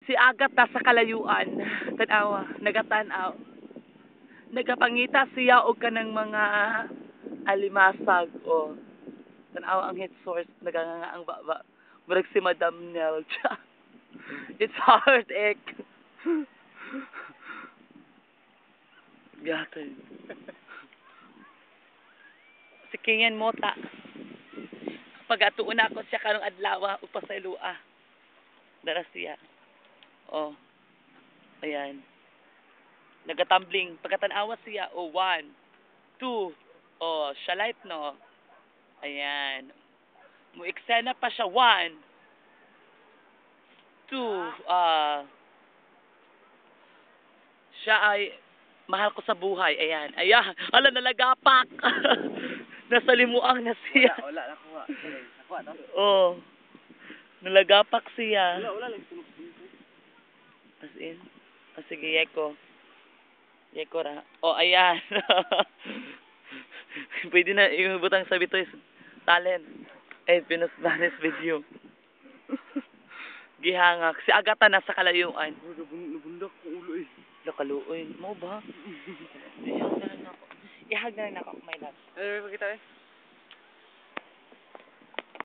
Si Agatha sa kalayuan. Tanawa, nagatanaw. Nagapangita siya og kanang mga alimasag o tanawa ang head source naganganga ang baba. Murag si Madam Nelcha. It's heartache. Gatay. Si Kian Mota. Pag-atuon ako siya karong adlaw upasaylua. Dara siya. Oh. Ayan. Nagatumbling. Pagkatanawa siya. Oh, 1, 2. Oh, siya light, no? Ayan. Mu-eksena pa siya. 1, 2. Siya ay mahal ko sa buhay. Ayan. Ayan. Ala, nalagapak. Nasa limuang na siya. Wala, nakuha. Nakuha, no? Oh. Nalagapak siya. Wala, lang. As in. Oh, sige, Yeko. Yeko ra. Oh, ayan. Pwede na yung butang sabi to is talent. Pinos Vanes video. Gihangak. Si Agatha nasa kalayuan. Nabundak ko ulo eh. Lakaluoy. Mo ba? Ihag na lang ako. My love. Pakita eh.